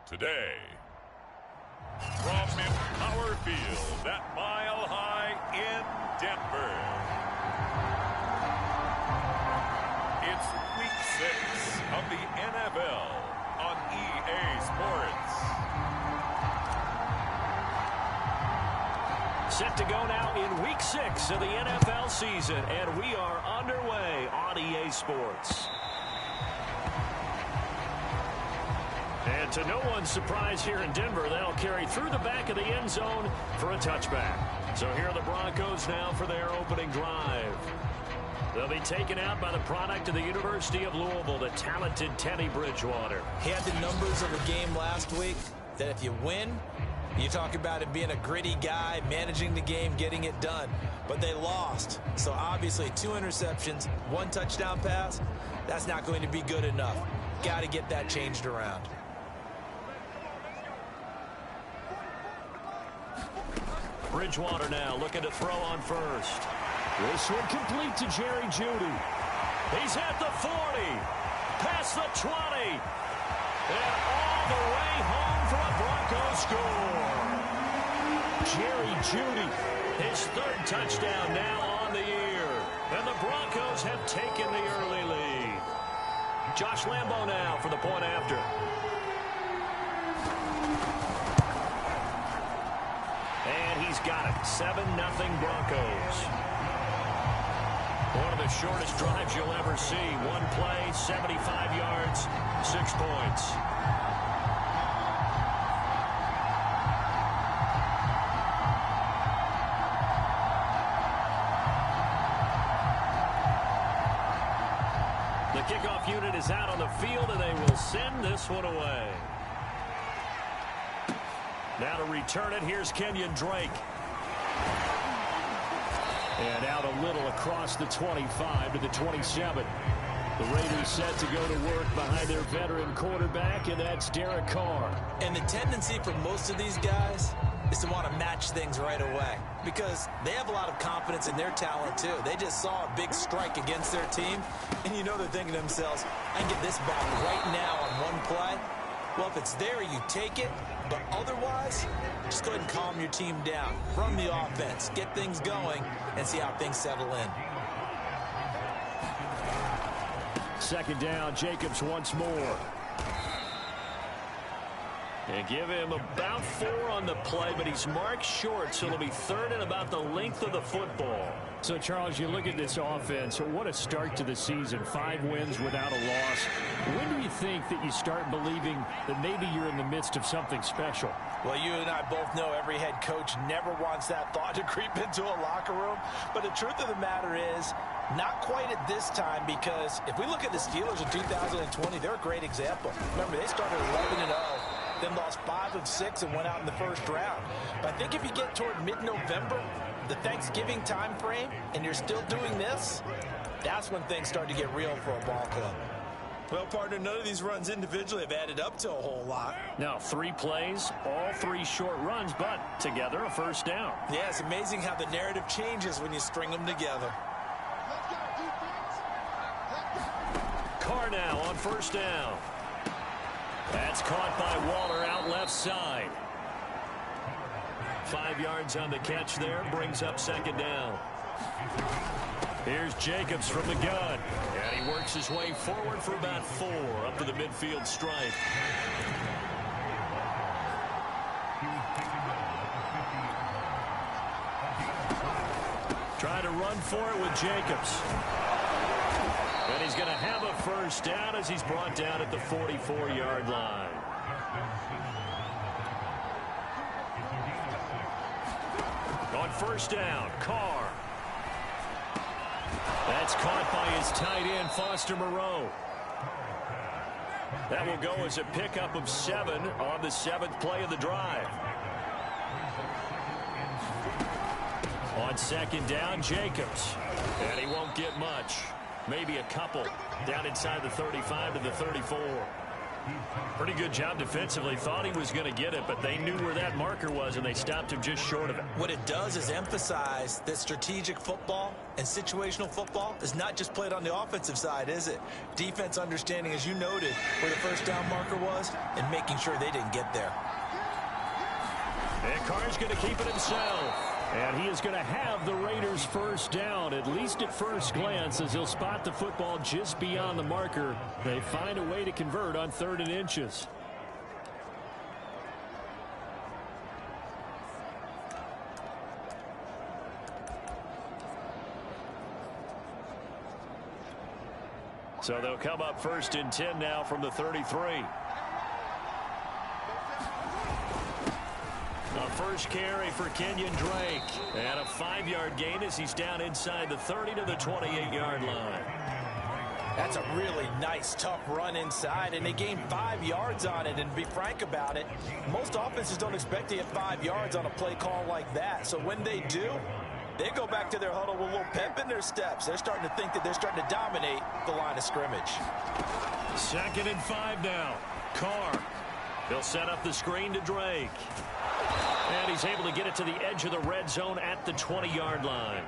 today. From Empower Field at Mile High in Denver. It's Week 6 of the NFL on EA Sports. Set to go now in Week 6 of the NFL season, and we are underway on EA Sports. And to no one's surprise here in Denver, they'll carry through the back of the end zone for a touchback. So here are the Broncos now for their opening drive. They'll be taken out by the product of the University of Louisville, the talented Teddy Bridgewater. He had the numbers of the game last week that if you win, you talk about him being a gritty guy, managing the game, getting it done. But they lost. So obviously 2 interceptions, 1 touchdown pass, that's not going to be good enough. Got to get that changed around. Bridgewater now looking to throw on first. This one complete to Jerry Jeudy. He's at the 40, past the 20, and all the way home for a Broncos score. Jerry Jeudy, his 3rd touchdown now on the year, and the Broncos have taken the early lead. Josh Lambo now for the point after. And he's got it. 7-0 Broncos. One of the shortest drives you'll ever see. 1 play, 75 yards, 6 points. The kickoff unit is out on the field, and they will send this one away. Now to return it, here's Kenyon Drake. And out a little across the 25 to the 27. The Raiders set to go to work behind their veteran quarterback, and that's Derek Carr. And the tendency for most of these guys is to want to match things right away because they have a lot of confidence in their talent, too. They just saw a big strike against their team, and you know they're thinking to themselves, I can get this back right now on 1 play. Well, if it's there, you take it. But otherwise, just go ahead and calm your team down. Run the offense, get things going, and see how things settle in. 2nd down, Jacobs once more. And give him about 4 on the play, but he's marked short, so it'll be 3rd and about the length of the football. So, Charles, you look at this offense, what a start to the season. 5 wins without a loss. When do you think that you start believing that maybe you're in the midst of something special? Well, you and I both know every head coach never wants that thought to creep into a locker room. But the truth of the matter is, not quite at this time, because if we look at the Steelers in 2020, they're a great example. Remember, they started 11-0. Then lost 5 of 6 and went out in the 1st round. But I think if you get toward mid-November, the Thanksgiving time frame, and you're still doing this, that's when things start to get real for a ball club. Well, partner, none of these runs individually have added up to a whole lot. Now, 3 plays, all 3 short runs, but together a 1st down. Yeah, it's amazing how the narrative changes when you string them together. Carr now on 1st down. That's caught by Waller out left side. 5 yards on the catch there, brings up 2nd down. Here's Jacobs from the gun. And he works his way forward for about 4 up to the midfield stripe. Trying to run for it with Jacobs. And he's going to have a 1st down as he's brought down at the 44-yard line. On 1st down, Carr. That's caught by his tight end, Foster Moreau. That will go as a pickup of 7 on the 7th play of the drive. On 2nd down, Jacobs. And he won't get much. Maybe a couple down inside the 35 to the 34. Pretty good job defensively. Thought he was going to get it, but they knew where that marker was, and they stopped him just short of it. What it does is emphasize that strategic football and situational football is not just played on the offensive side, is it? Defense understanding, as you noted, where the first down marker was and making sure they didn't get there. And Carr's going to keep it himself. And he is going to have the Raiders first down, at least at first glance, as he'll spot the football just beyond the marker. They find a way to convert on 3rd and inches. So they'll come up 1st and 10 now from the 33. A first carry for Kenyon Drake. And a 5-yard gain as he's down inside the 30 to the 28-yard line. That's a really nice, tough run inside, and they gained 5 yards on it. And to be frank about it, most offenses don't expect to get 5 yards on a play call like that. So when they do, they go back to their huddle with a little pep in their steps. They're starting to think that they're starting to dominate the line of scrimmage. 2nd and 5 now. Carr. He'll set up the screen to Drake. And he's able to get it to the edge of the red zone at the 20-yard line.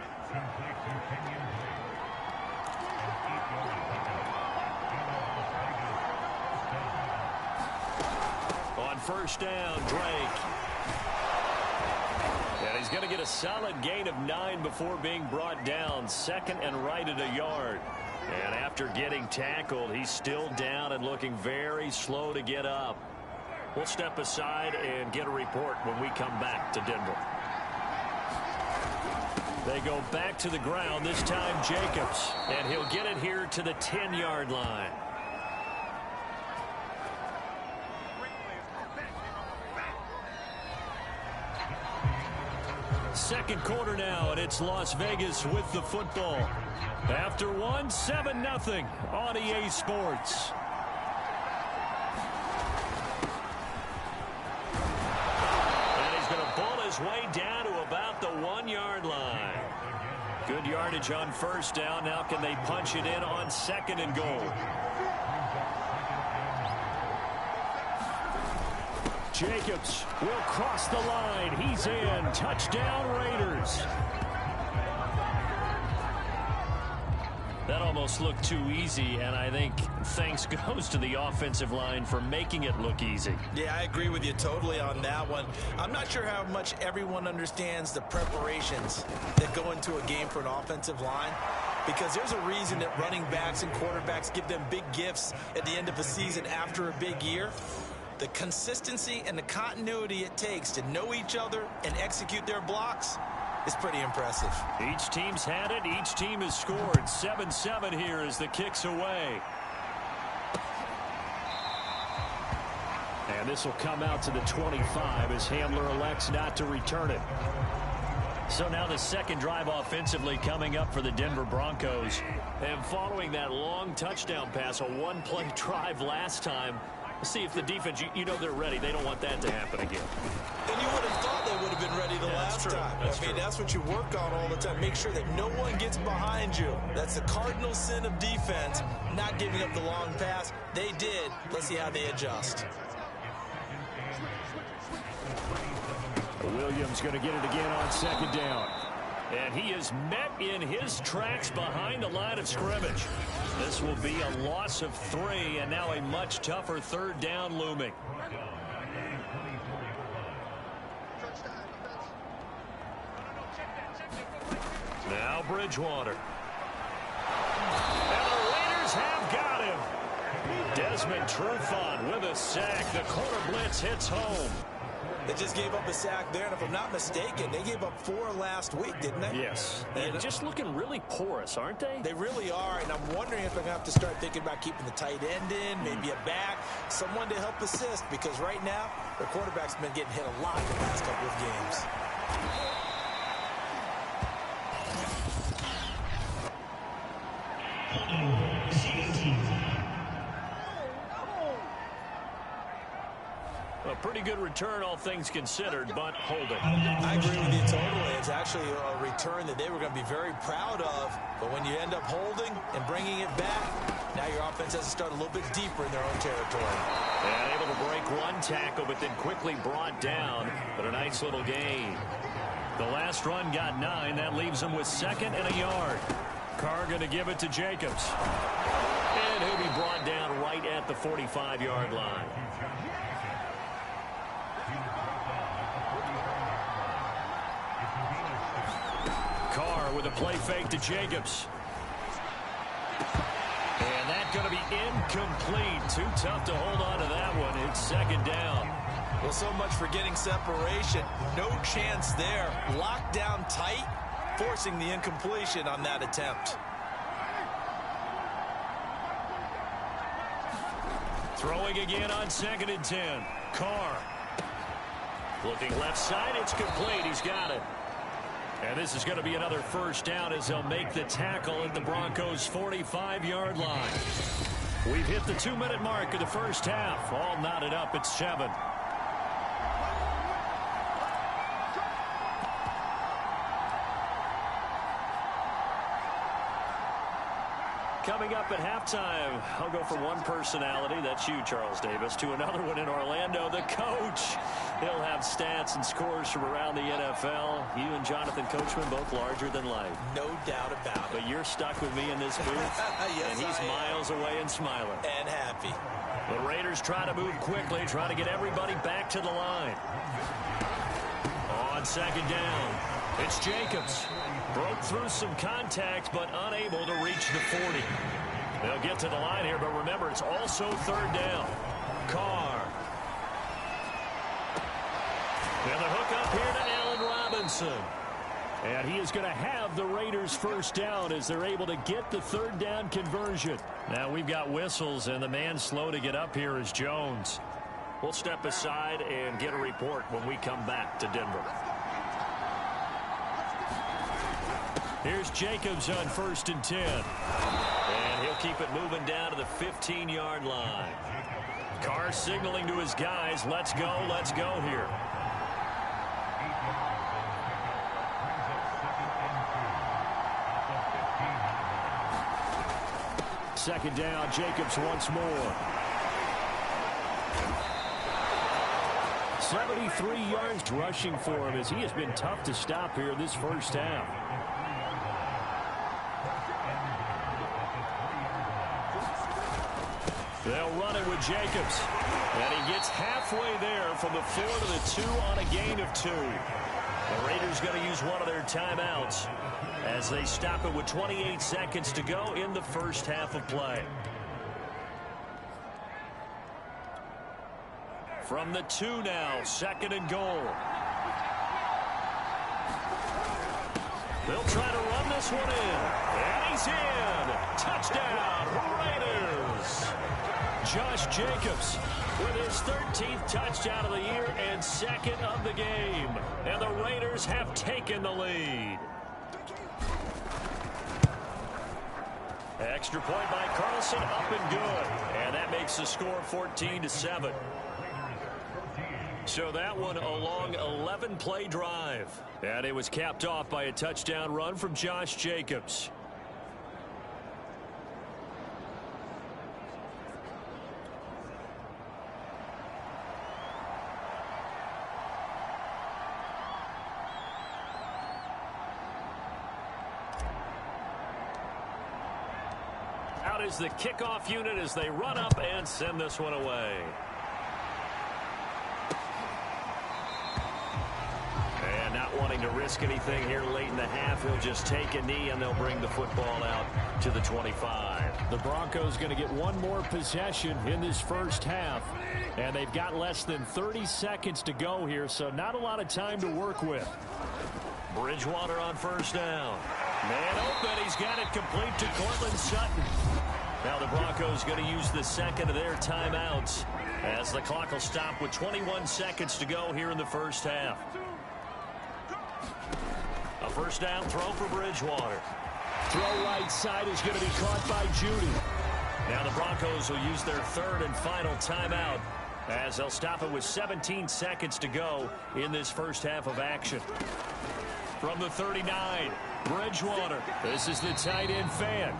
On first down, Drake. And he's going to get a solid gain of 9 before being brought down. 2nd and right at a yard. And after getting tackled, he's still down and looking very slow to get up. We'll step aside and get a report when we come back to Denver. They go back to the ground, this time Jacobs. And he'll get it here to the 10-yard line. Second quarter now, and it's Las Vegas with the football. After one, 7-0 on EA Sports. Way down to about the 1-yard line. Good yardage on first down. Now can they punch it in on 2nd and goal? Jacobs will cross the line. He's in. Touchdown Raiders. That almost looked too easy, and I think thanks goes to the offensive line for making it look easy. Yeah, I agree with you totally on that one. I'm not sure how much everyone understands the preparations that go into a game for an offensive line, because there's a reason that running backs and quarterbacks give them big gifts at the end of a season after a big year. The consistency and the continuity it takes to know each other and execute their blocks is pretty impressive. Each team's had it. Each team has scored. 7-7 here as the kick's away. And this will come out to the 25 as Hamler elects not to return it. So now the second drive offensively coming up for the Denver Broncos. And following that long touchdown pass, a one-play drive last time, let's see if the defense, you know they're ready. They don't want that to happen again. And you would have thought they would have been ready the last time. I mean, that's what you work on all the time. Make sure that no one gets behind you. That's the cardinal sin of defense, not giving up the long pass. They did. Let's see how they adjust. Williams going to get it again on second down. And he is met in his tracks behind the line of scrimmage. This will be a loss of 3, and now a much tougher third down looming. Now Bridgewater. And the Raiders have got him. Desmond Trufant with a sack. The corner blitz hits home. They just gave up a sack there, and if I'm not mistaken, they gave up 4 last week, didn't they? Yes. And just looking really porous, aren't they? They really are, and I'm wondering if they're going to have to start thinking about keeping the tight end in, maybe a back, someone to help assist, because right now, their quarterback's been getting hit a lot in the past couple of games. A pretty good return, all things considered, but holding. I agree with you totally. It's actually a return that they were going to be very proud of. But when you end up holding and bringing it back, now your offense has to start a little bit deeper in their own territory. And able to break one tackle, but then quickly brought down. But a nice little gain. The last run got 9. That leaves them with 2nd and a yard. Carr going to give it to Jacobs. And he'll be brought down right at the 45-yard line. Carr with a play fake to Jacobs. And that's going to be incomplete. Too tough to hold on to that one. It's 2nd down. Well, so much for getting separation. No chance there. Locked down tight, forcing the incompletion on that attempt. Throwing again on 2nd and 10. Carr. Looking left side. It's complete. He's got it. And this is going to be another first down as they'll make the tackle at the Broncos' 45-yard line. We've hit the 2-minute mark of the first half. All knotted up at 7. Coming up at halftime, I'll go from one personality, that's you, Charles Davis, to another one in Orlando, the coach. He'll have stats and scores from around the NFL. You and Jonathan Coachman both larger than life. No doubt about it. But you're stuck with me in this booth, yes, and he's miles away and smiling. And happy. The Raiders try to move quickly, try to get everybody back to the line. On 2nd down, it's Jacobs. Broke through some contact, but unable to reach the 40. They'll get to the line here, but remember, it's also 3rd down. Carr. And the hook up here to Allen Robinson. And he is going to have the Raiders' first down as they're able to get the 3rd down conversion. Now we've got whistles, and the man slow to get up here is Jones. We'll step aside and get a report when we come back to Denver. Here's Jacobs on 1st and 10. And he'll keep it moving down to the 15-yard line. Carr signaling to his guys, let's go here. Second down, Jacobs once more. 73 yards rushing for him as he has been tough to stop here this first half. They'll run it with Jacobs. And he gets halfway there from the 4 to the 2 on a gain of 2. The Raiders going to use one of their timeouts as they stop it with 28 seconds to go in the first half of play. From the 2 now, 2nd and goal. They'll try to run this one in. And he's in. Touchdown, Raiders. Josh Jacobs with his 13th touchdown of the year and 2nd of the game. And the Raiders have taken the lead. Extra point by Carlson, up and good. And that makes the score 14-7. So that one a long 11-play drive. And it was capped off by a touchdown run from Josh Jacobs. Out is the kickoff unit as they run up and send this one away. And not wanting to risk anything here late in the half, he'll just take a knee and they'll bring the football out to the 25. The Broncos going to get one more possession in this first half. And they've got less than 30 seconds to go here, so not a lot of time to work with. Bridgewater on 1st down. Man open, he's got it complete to Cortland Sutton. Now the Broncos going to use the 2nd of their timeouts as the clock will stop with 21 seconds to go here in the first half. A first down throw for Bridgewater. Throw right side is going to be caught by Judy. Now the Broncos will use their 3rd and final timeout as they'll stop it with 17 seconds to go in this first half of action. From the 39, Bridgewater. This is the tight end fan.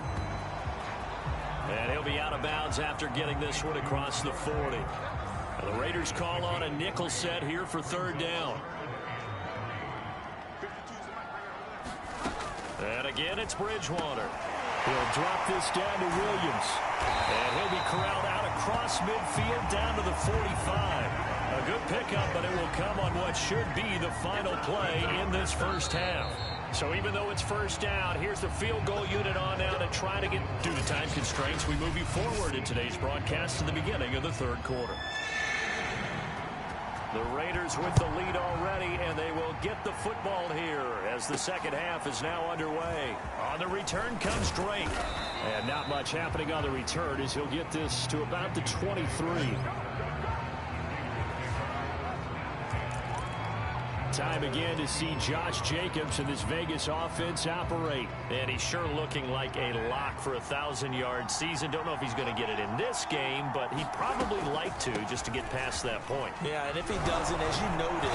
And he'll be out of bounds after getting this one across the 40. And the Raiders call on a nickel set here for third down. And again, it's Bridgewater. He'll drop this down to Williams. And he'll be corralled out across midfield down to the 45. A good pickup, but it will come on what should be the final play in this first half. So even though it's first down, here's the field goal unit on now to try to get, due to time constraints, we move you forward in today's broadcast to the beginning of the third quarter. The Raiders with the lead already, and they will get the football here as the second half is now underway. On the return comes Drake. And not much happening on the return as he'll get this to about the 23. Time again to see Josh Jacobs and this Vegas offense operate. And he's sure looking like a lock for a 1,000-yard season. Don't know if he's going to get it in this game, but he'd probably like to just to get past that point. Yeah, and if he doesn't, as you noted,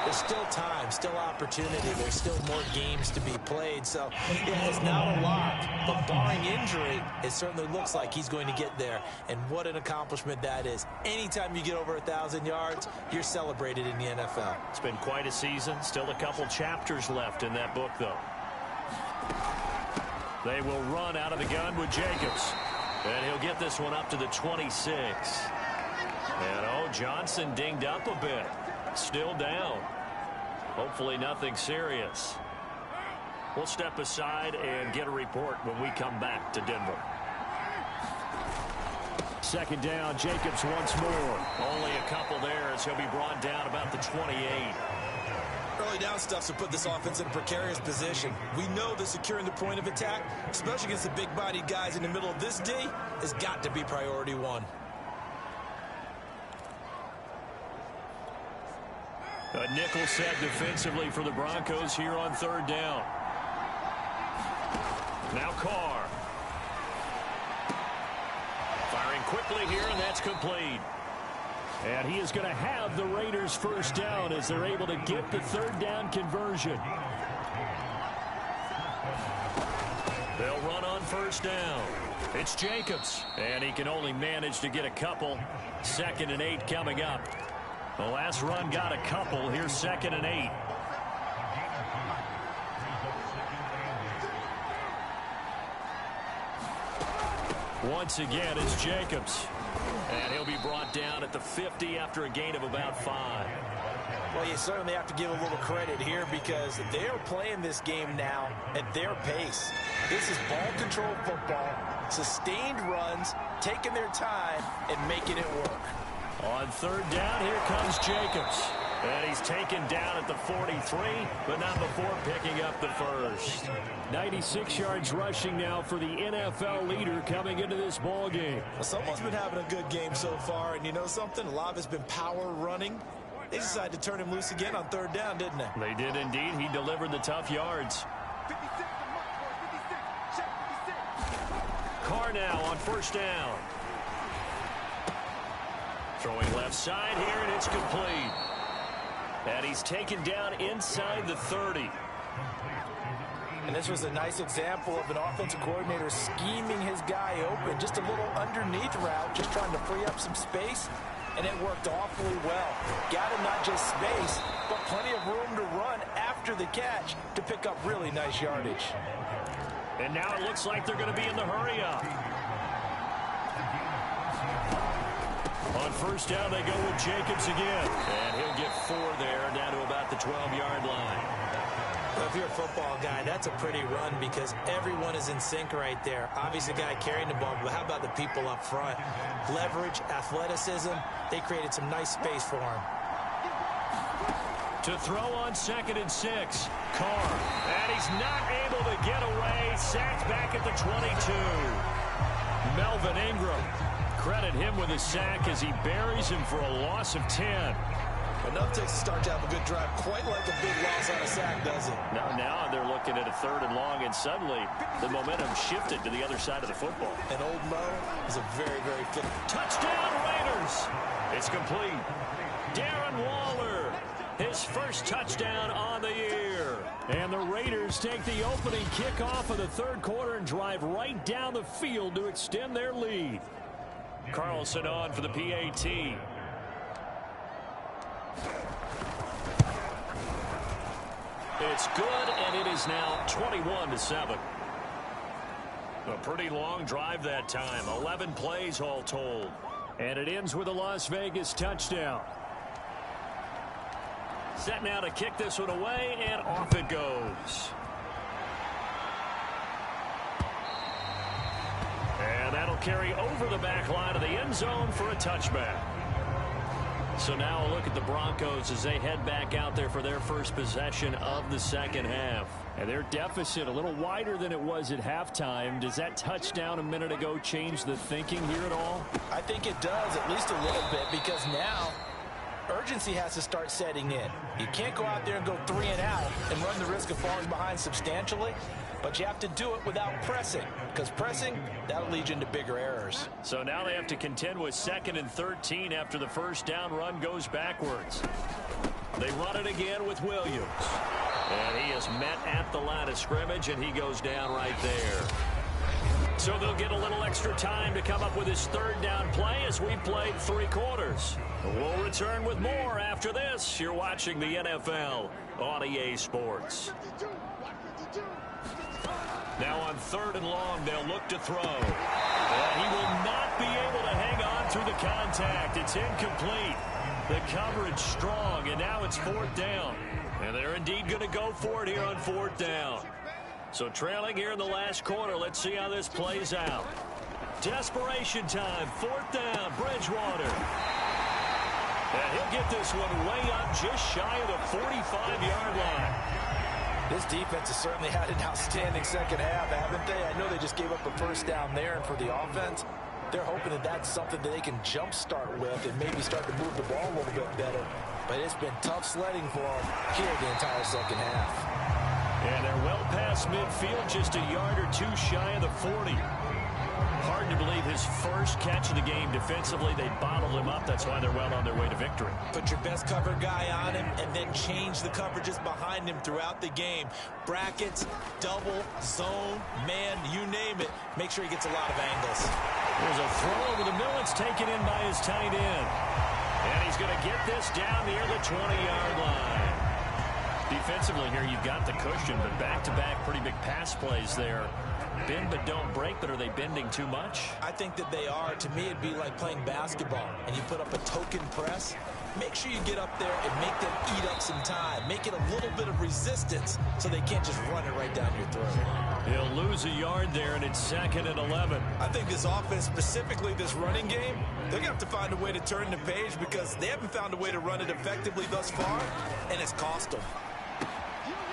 there's still time, still opportunity. There's still more games to be played. So, yeah, it's not a lock, but barring injury, it certainly looks like he's going to get there. And what an accomplishment that is. Anytime you get over 1,000 yards, you're celebrated in the NFL. It's been quite a season. Still a couple chapters left in that book, though. They will run out of the gun with Jacobs. And he'll get this one up to the 26. And, Johnson dinged up a bit. Still down. Hopefully nothing serious. We'll step aside and get a report when we come back to Denver. Second down, Jacobs once more. Only a couple there as he'll be brought down about the 28. Early down stuff's to put this offense in a precarious position. We know that securing the point of attack, especially against the big-bodied guys in the middle of this D, has got to be priority one. A nickel set defensively for the Broncos here on third down. Now Carr. Firing quickly here, and that's complete. And he is going to have the Raiders first down as they're able to get the third down conversion. They'll run on first down. It's Jacobs, and he can only manage to get a couple. 2nd and 8 coming up. The last run got a couple. Here's 2nd and 8. Once again, it's Jacobs. And he'll be brought down at the 50 after a gain of about 5. Well, you certainly have to give a little credit here because they are playing this game now at their pace. This is ball control football, sustained runs, taking their time, and making it work. On third down, here comes Jacobs. And he's taken down at the 43, but not before picking up the first. 96 yards rushing now for the NFL leader coming into this ball game. Well, someone's been having a good game so far, and you know something? A lot of it's been power running. They decided to turn him loose again on third down, didn't they? They did indeed. He delivered the tough yards. Carr now on first down. Throwing left side here, and it's complete. And he's taken down inside the 30. And this was a nice example of an offensive coordinator scheming his guy open. Just a little underneath route, just trying to free up some space. And it worked awfully well. Got him not just space, but plenty of room to run after the catch to pick up really nice yardage. And now it looks like they're going to be in the hurry up. On first down, they go with Jacobs again. And he'll get 4 there, down to about the 12-yard line. Well, if you're a football guy, that's a pretty run because everyone is in sync right there. Obviously, the guy carrying the ball, but how about the people up front? Leverage, athleticism, they created some nice space for him. To throw on 2nd and 6, Carr. And he's not able to get away. Sacked back at the 22. Melvin Ingram. Credit him with a sack as he buries him for a loss of 10. Enough takes to start to have a good drive, quite like a big loss on a sack, does it? Now they're looking at a 3rd and long, and suddenly the momentum shifted to the other side of the football. And Old Mo is a very, very fit. Touchdown, Raiders! It's complete. Darren Waller, his first touchdown on the year. And the Raiders take the opening kickoff of the 3rd quarter and drive right down the field to extend their lead. Carlson on for the PAT. It's good, and it is now 21-7. A pretty long drive that time. 11 plays all told. And it ends with a Las Vegas touchdown. Set now to kick this one away, and off it goes. And that'll carry over the back line of the end zone for a touchback. So now a look at the Broncos as they head back out there for their first possession of the second half. And their deficit a little wider than it was at halftime. Does that touchdown a minute ago change the thinking here at all? I think it does, at least a little bit, because now urgency has to start setting in. You can't go out there and go 3 and out and run the risk of falling behind substantially. But you have to do it without pressing, because pressing, that'll lead you into bigger errors. So now they have to contend with 2nd and 13 after the first down run goes backwards. They run it again with Williams. And he is met at the line of scrimmage, and he goes down right there. So they'll get a little extra time to come up with his 3rd down play as we played 3 quarters. We'll return with more after this. You're watching the NFL on EA Sports. Now on 3rd and long, they'll look to throw. And he will not be able to hang on through the contact. It's incomplete. The coverage strong, and now it's 4th down. And they're indeed going to go for it here on 4th down. So trailing here in the last quarter, let's see how this plays out. Desperation time, 4th down, Bridgewater. And he'll get this one way up just shy of the 45-yard line. This defense has certainly had an outstanding second half, haven't they? I know they just gave up a first down there, and for the offense, they're hoping that that's something that they can jumpstart with and maybe start to move the ball a little bit better. But it's been tough sledding for them here the entire second half. And they're well past midfield, just a yard or 2 shy of the 40. Hard to believe his first catch of the game defensively. They bottled him up. That's why they're well on their way to victory. Put your best cover guy on him and then change the coverages behind him throughout the game. Brackets, double, zone, man, you name it. Make sure he gets a lot of angles. There's a throw over the middle. It's taken in by his tight end. And he's going to get this down near the 20-yard line. Defensively here, you've got the cushion, but back-to-back pretty big pass plays there. Bend but don't break, but are they bending too much? I think that they are. To me, it'd be like playing basketball, and you put up a token press. Make sure you get up there and make them eat up some time. Make it a little bit of resistance so they can't just run it right down your throat. He'll lose a yard there, and it's 2nd and 11. I think this offense, specifically this running game, they're going to have to find a way to turn the page because they haven't found a way to run it effectively thus far, and it's cost them.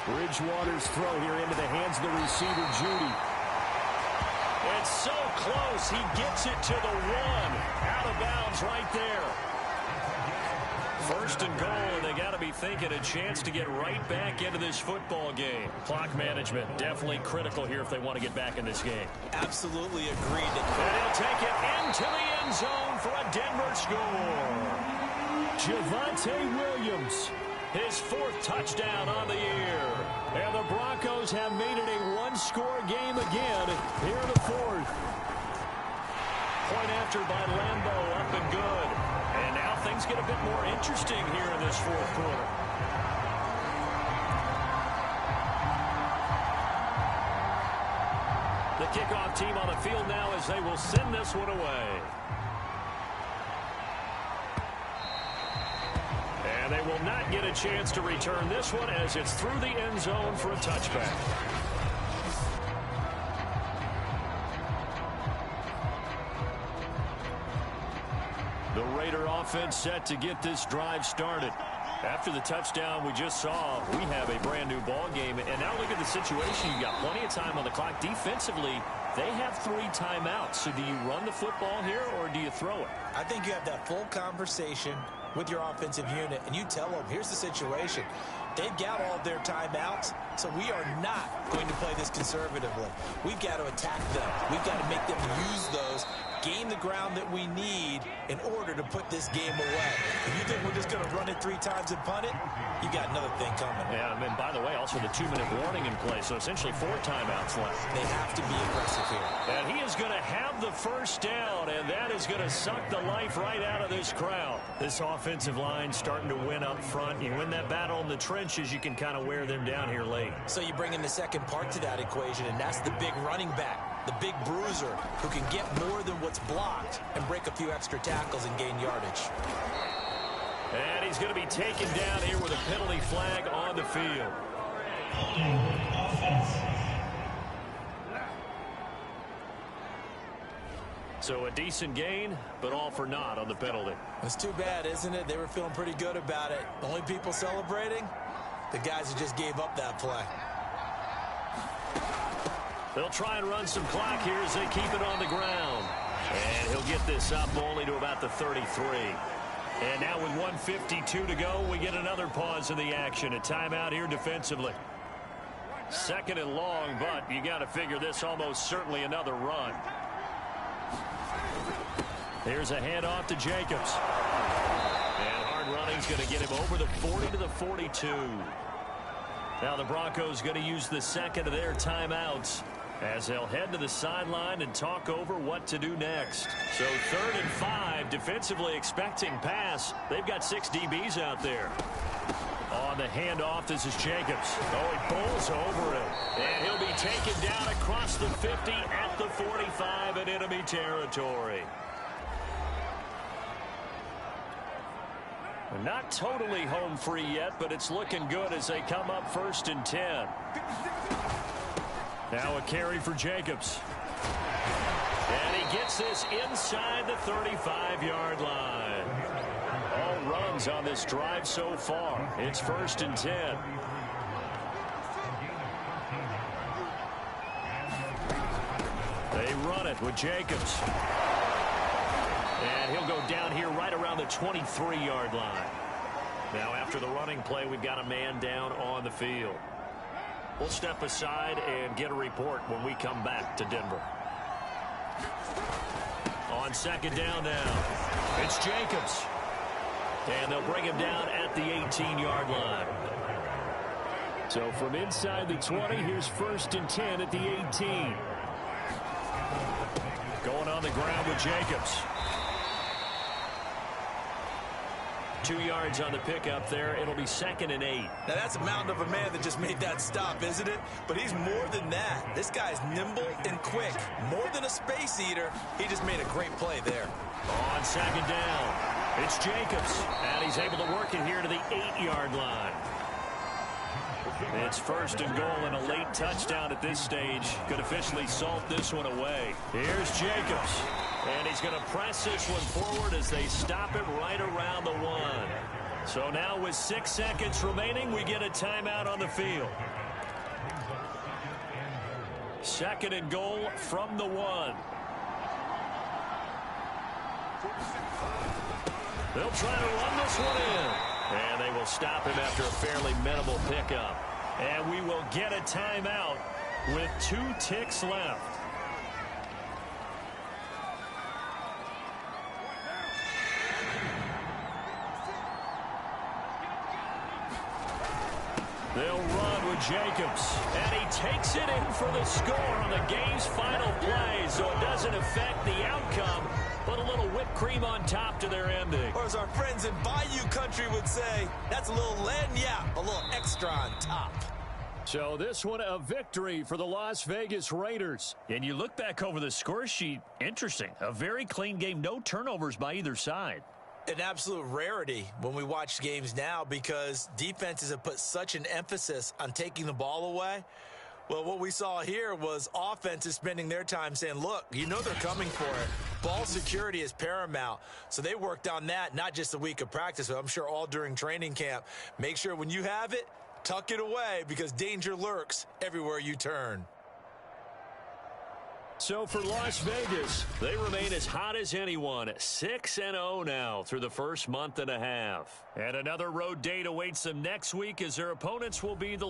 Bridgewater's throw here into the hands of the receiver, Judy. It's so close. He gets it to the 1. Out of bounds right there. 1st and goal, and they got to be thinking a chance to get right back into this football game. Clock management definitely critical here if they want to get back in this game. Absolutely agreed. And he'll take it into the end zone for a Denver score. Javonte Williams, his 4th touchdown on the year. And the Broncos have made it a 1-score game again here in the 4th. Point after by Lambeau, up and good. And now things get a bit more interesting here in this 4th quarter. The kickoff team on the field now as they will send this one away. And they will not get a chance to return this one as it's through the end zone for a touchback. The Raider offense set to get this drive started. After the touchdown we just saw, we have a brand new ball game. And now look at the situation. You've got plenty of time on the clock. Defensively, they have 3 timeouts. So do you run the football here or do you throw it? I think you have that full conversation with your offensive unit and you tell them, here's the situation. They've got all their timeouts, so we are not going to play this conservatively. We've got to attack them. We've got to make them use those, gain the ground that we need in order to put this game away. If you think we're just going to run it 3 times and punt it, you got another thing coming. Yeah, and by the way, also the 2-minute warning in play, so essentially 4 timeouts left. They have to be aggressive here. And he is going to have the first down, and that is going to suck the life right out of this crowd. This offensive line starting to win up front. You win that battle in the trenches, you can kind of wear them down here late. So you bring in the second part to that equation, and that's the big running back, the big bruiser who can get more than what's blocked and break a few extra tackles and gain yardage. And he's going to be taken down here with a penalty flag on the field. So a decent gain, but all for naught on the penalty. It's too bad, isn't it? They were feeling pretty good about it. The only people celebrating, the guys who just gave up that play. They'll try and run some clock here as they keep it on the ground. And he'll get this up only to about the 33. And now with 1:52 to go, we get another pause in the action. A timeout here defensively. Second and long, but you got to figure this almost certainly another run. Here's a handoff to Jacobs. And hard running's going to get him over the 40 to the 42. Now the Broncos going to use the second of their timeouts as they'll head to the sideline and talk over what to do next. So 3rd and 5, defensively expecting pass. They've got 6 DBs out there. On the handoff, this is Jacobs. Oh, he bowls over it. And he'll be taken down across the 50 at the 45 in enemy territory. Not totally home free yet, but it's looking good as they come up 1st and 10. Now a carry for Jacobs. And he gets this inside the 35-yard line. All runs on this drive so far. It's 1st and 10. They run it with Jacobs. And he'll go down here right around the 23-yard line. Now after the running play, we've got a man down on the field. We'll step aside and get a report when we come back to Denver. On 2nd down now, it's Jacobs. And they'll bring him down at the 18-yard line. So from inside the 20, here's 1st and 10 at the 18. Going on the ground with Jacobs. 2 yards on the pickup there. It'll be 2nd and 8. Now that's a mountain of a man that just made that stop, isn't it? But he's more than that. This guy's nimble and quick. More than a space eater. He just made a great play there. On 2nd down, it's Jacobs. And he's able to work it here to the 8-yard line. It's 1st and goal and a late touchdown at this stage. Could officially salt this one away. Here's Jacobs. And he's going to press this one forward as they stop him right around the 1. So now with 6 seconds remaining, we get a timeout on the field. 2nd and goal from the 1. They'll try to run this one in. And they will stop him after a fairly minimal pickup. And we will get a timeout with 2 ticks left. They'll run with Jacobs. And he takes it in for the score on the game's final play. So it doesn't affect the outcome, but a little whipped cream on top to their ending. Or as our friends in Bayou Country would say, that's a little lagniappe, a little extra on top. So this one a victory for the Las Vegas Raiders. And you look back over the score sheet, interesting. A very clean game, no turnovers by either side. An absolute rarity when we watch games now because defenses have put such an emphasis on taking the ball away. Well, what we saw here was offenses spending their time saying, look, you know they're coming for it. Ball security is paramount. So they worked on that, not just a week of practice, but I'm sure all during training camp. Make sure when you have it, tuck it away because danger lurks everywhere you turn. So for Las Vegas, they remain as hot as anyone, 6-0 now through the first month and a half. And another road date awaits them next week as their opponents will be the